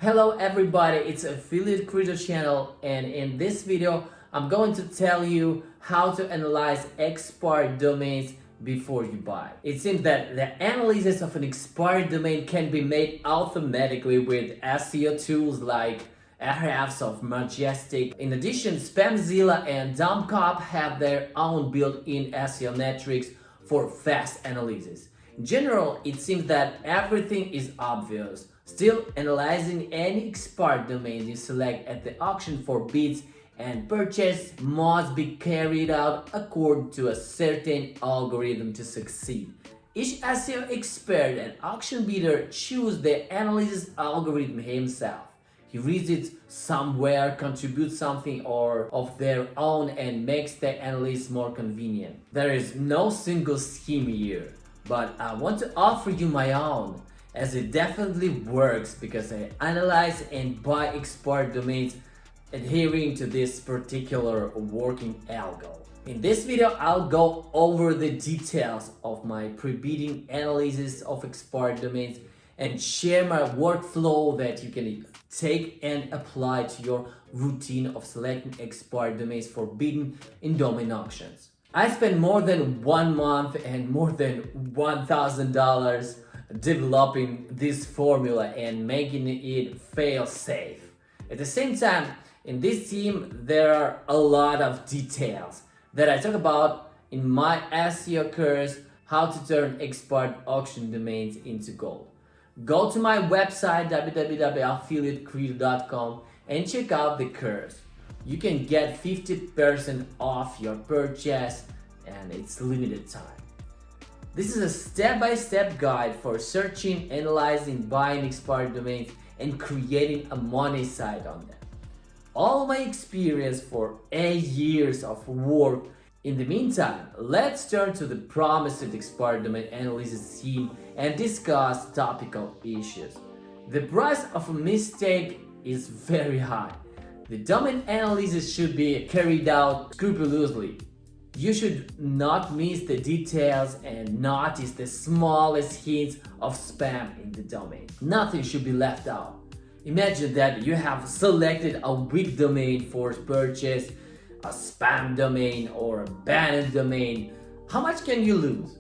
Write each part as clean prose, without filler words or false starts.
Hello everybody, it's Affiliate Creator channel, and in this video I'm going to tell you how to analyze expired domains before you buy. It seems that the analysis of an expired domain can be made automatically with SEO tools like Ahrefs of Majestic. In addition, Spamzilla and Cath have their own built-in SEO metrics for fast analysis. In general, it seems that everything is obvious. Still, analyzing any expired domain you select at the auction for bids and purchase must be carried out according to a certain algorithm to succeed. Each SEO expert and auction bidder chooses the analysis algorithm himself. He reads it somewhere, contributes something or of their own, and makes the analysis more convenient. There is no single scheme here, but I want to offer you my own, as it definitely works because I analyze and buy expired domains adhering to this particular working algo. In this video, I'll go over the details of my pre-bidding analysis of expired domains and share my workflow that you can take and apply to your routine of selecting expired domains for bidding in domain auctions. I spent more than 1 month and more than $1,000 developing this formula and making it fail safe. At the same time, in this team there are a lot of details that I talk about in my SEO course, how to turn expired auction domains into gold. Go to my website www.affiliatecreator.com and check out the course. You can get 50% off your purchase and it's limited time. This is a step-by-step guide for searching, analyzing, buying expired domains and creating a money site on them. All my experience for 8 years of work. In the meantime, let's turn to the promised expired domain analysis scheme and discuss topical issues. The price of a mistake is very high. The domain analysis should be carried out scrupulously. You should not miss the details and notice the smallest hints of spam in the domain. Nothing should be left out. Imagine that you have selected a weak domain for purchase, a spam domain or a banned domain. How much can you lose?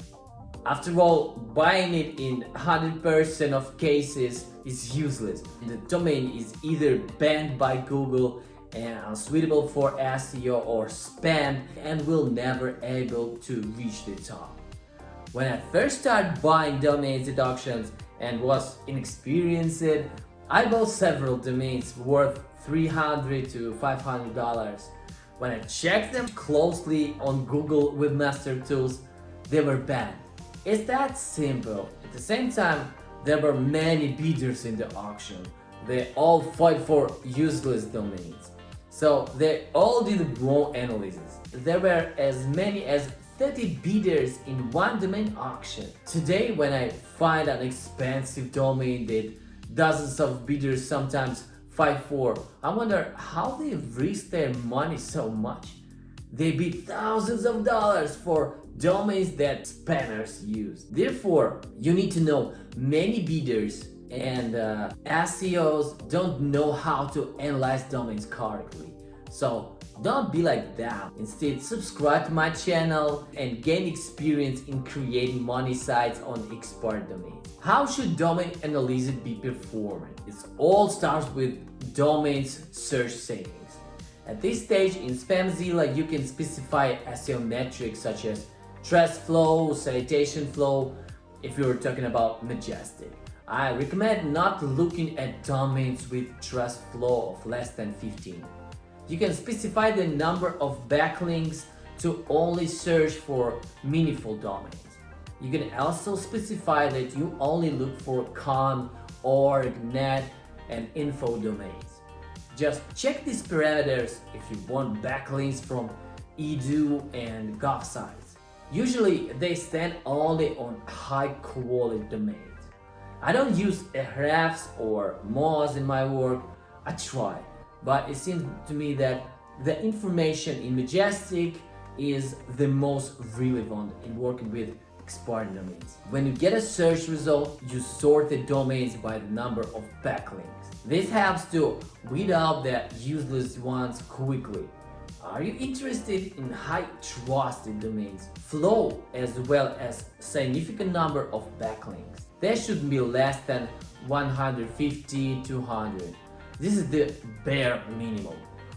After all, buying it in 100% of cases is useless. The domain is either banned by Google and unsuitable for SEO or spammed and will never able to reach the top. When I first started buying domains at auctions and was inexperienced, I bought several domains worth $300 to $500. When I checked them closely on Google Webmaster Tools, they were banned. It's that simple. At the same time, there were many bidders in the auction. They all fought for useless domains. So they all did wrong analysis. There were as many as 30 bidders in one domain auction. Today, when I find an expensive domain that dozens of bidders sometimes fight for, I wonder how they risk their money so much. They bid thousands of dollars for domains that spammers use. Therefore, you need to know many bidders and SEOs don't know how to analyze domains correctly. So don't be like them. Instead, subscribe to my channel and gain experience in creating money sites on expired domains. How should domain analysis be performed? It all starts with domains search settings. At this stage in Spamzilla, you can specify SEO metrics such as trash flow, citation flow, if you're talking about Majestic. I recommend not looking at domains with trash flow of less than 15. You can specify the number of backlinks to only search for meaningful domains. You can also specify that you only look for com, org, net, and info domains. Just check these parameters if you want backlinks from edu and gov sites. Usually they stand only on high quality domains. I don't use Ahrefs or Moz in my work. I try, but it seems to me that the information in Majestic is the most relevant in working with expired domains. When you get a search result, you sort the domains by the number of backlinks. This helps to weed out the useless ones quickly. Are you interested in high trusted domains flow as well as significant number of backlinks? There should be less than 150, 200. This is the bare minimum.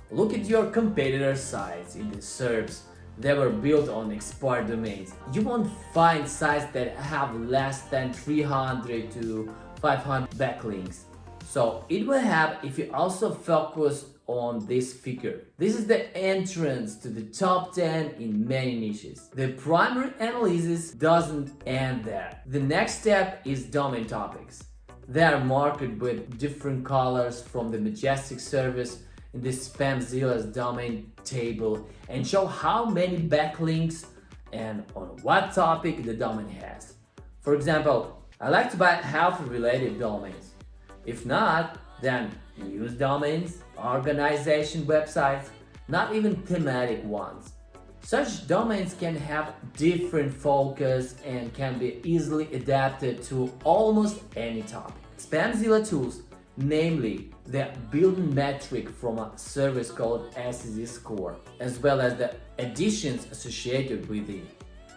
Look at your competitor sites in the SERPs that were built on expired domains. You won't find sites that have less than 300 to 500 backlinks. So it will help if you also focus on this figure. This is the entrance to the top 10 in many niches. The primary analysis doesn't end there. The next step is domain topics. They are marked with different colors from the Majestic service in the Spamzilla's domain table and show how many backlinks and on what topic the domain has. For example, I like to buy health-related domains. If not, then news domains, organization websites, not even thematic ones. Such domains can have different focus and can be easily adapted to almost any topic. Spamzilla tools, namely the built-in metric from a service called SZ score, as well as the additions associated with it.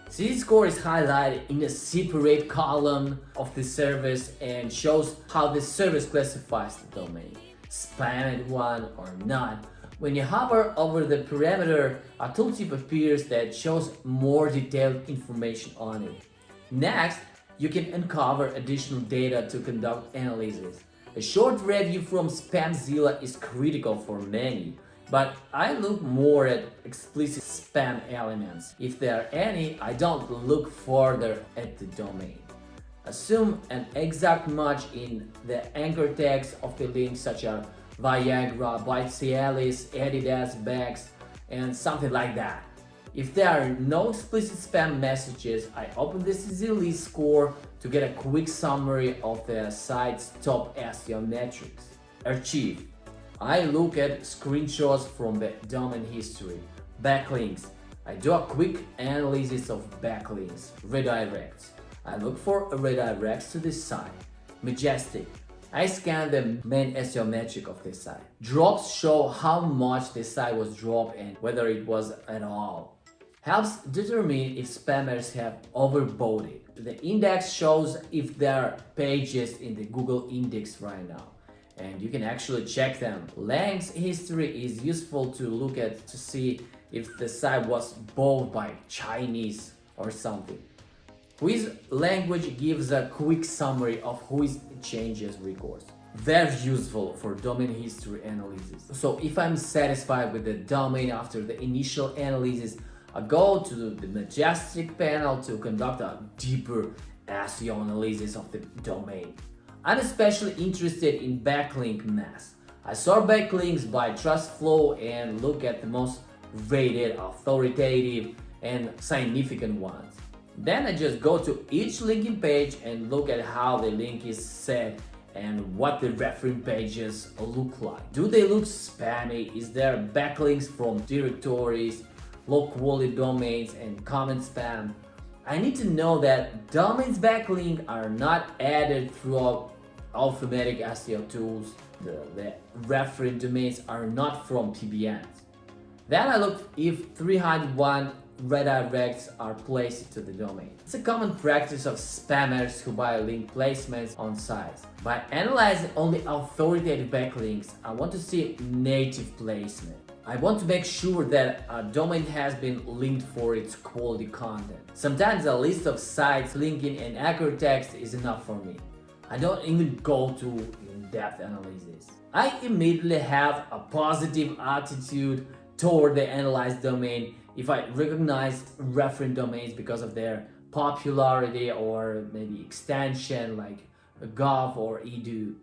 CZ score is highlighted in a separate column of the service and shows how the service classifies the domain, spammed one or not. When you hover over the parameter, a tooltip appears that shows more detailed information on it. Next, you can uncover additional data to conduct analysis. A short review from Spamzilla is critical for many, but I look more at explicit spam elements. If there are any, I don't look further at the domain. Assume an exact match in the anchor tags of the link, such as Viagra, Cialis, Adidas bags, and something like that. If there are no explicit spam messages, I open the CZ score to get a quick summary of the site's top SEO metrics. Archive. I look at screenshots from the domain history. Backlinks. I do a quick analysis of backlinks. Redirects. I look for redirects to this site. Majestic. I scan the main SEO metric of this site. Drops show how much the site was dropped and whether it was at all. Helps determine if spammers have overbought it. The index shows if there are pages in the Google index right now, and you can actually check them. Links history is useful to look at to see if the site was bought by Chinese or something. Quiz language gives a quick summary of whose changes records. Very useful for domain history analysis. So if I'm satisfied with the domain after the initial analysis, I go to the Majestic panel to conduct a deeper SEO analysis of the domain. I'm especially interested in backlink mass. I sort backlinks by trust flow and look at the most rated, authoritative, and significant ones. Then I just go to each linking page and look at how the link is set and what the reference pages look like. Do they look spammy? Is there backlinks from directories, low quality domains, and common spam? I need to know that domains backlink are not added throughout automatic SEO tools. The reference domains are not from TBNs. Then I look if 301 redirects are placed to the domain. It's a common practice of spammers who buy link placements on sites. By analyzing only authoritative backlinks, I want to see native placement. I want to make sure that a domain has been linked for its quality content. Sometimes a list of sites linking an anchor text is enough for me. I don't even go to in-depth analysis. I immediately have a positive attitude toward the analyzed domain if I recognize reference domains because of their popularity or maybe extension like gov or edu.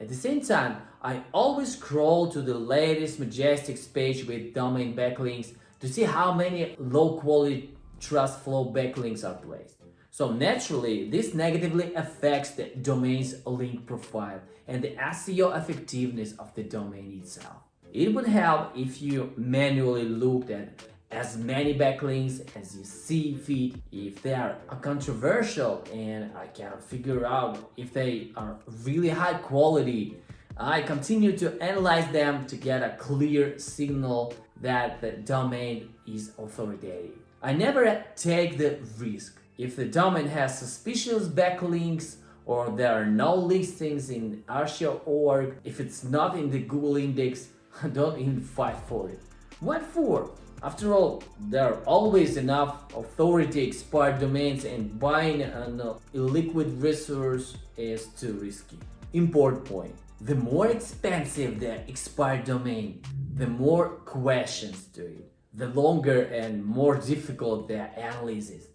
At the same time, I always scroll to the latest Majestic page with domain backlinks to see how many low quality trust flow backlinks are placed. So naturally, this negatively affects the domain's link profile and the SEO effectiveness of the domain itself. It would help if you manually looked at as many backlinks as you see fit. If they are controversial and I can figure out if they are really high quality, I continue to analyze them to get a clear signal that the domain is authoritative. I never take the risk. If the domain has suspicious backlinks or there are no listings in archeo.org, if it's not in the Google index, don't even fight for it. What for? After all, there are always enough authority expired domains and buying an illiquid resource is too risky. Important point. The more expensive the expired domain, the more questions to it, the longer and more difficult the analysis.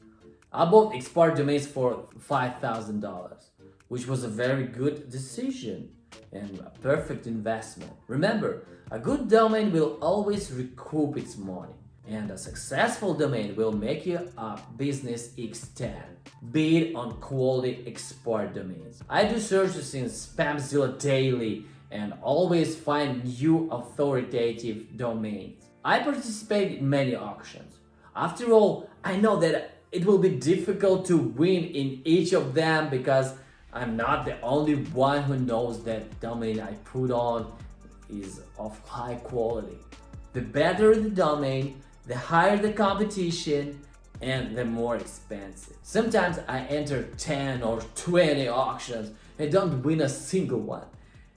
I bought expired domains for $5,000, which was a very good decision and a perfect investment. Remember, a good domain will always recoup its money, and a successful domain will make you a business x10. Bid on quality expired domains. I do searches in Spamzilla daily and always find new authoritative domains. I participate in many auctions. After all, I know that it will be difficult to win in each of them because I'm not the only one who knows that domain I put on is of high quality. The better the domain, the higher the competition, and the more expensive. Sometimes I enter 10 or 20 auctions and don't win a single one.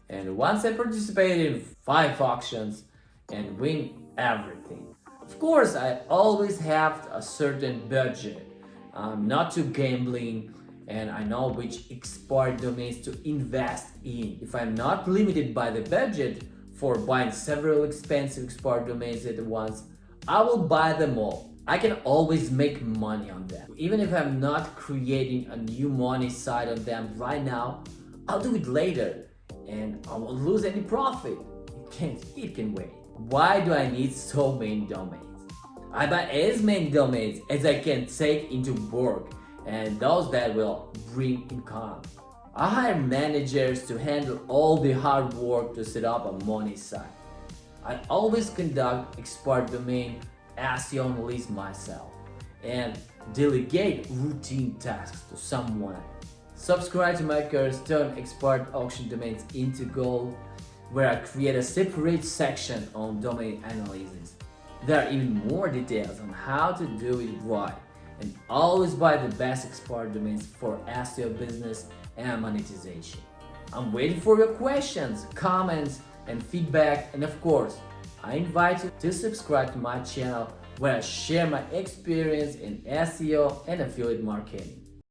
And once I participate in 5 auctions and win everything. Of course, I always have a certain budget. I'm not too gambling and I know which expired domains to invest in. If I'm not limited by the budget for buying several expensive expired domains at once, I will buy them all. I can always make money on them. Even if I'm not creating a new money site on them right now, I'll do it later and I won't lose any profit. It can wait. Why do I need so many domains? I buy as many domains as I can take into work and those that will bring income. I hire managers to handle all the hard work to set up a money site. I always conduct expired domain SEO analysis myself and delegate routine tasks to someone. Subscribe to my course Turn Expired Auction Domains into Gold, where I create a separate section on domain analysis. There are even more details on how to do it right, and always buy the best expired domains for SEO business and monetization. I'm waiting for your questions, comments, and feedback, and of course, I invite you to subscribe to my channel where I share my experience in SEO and affiliate marketing.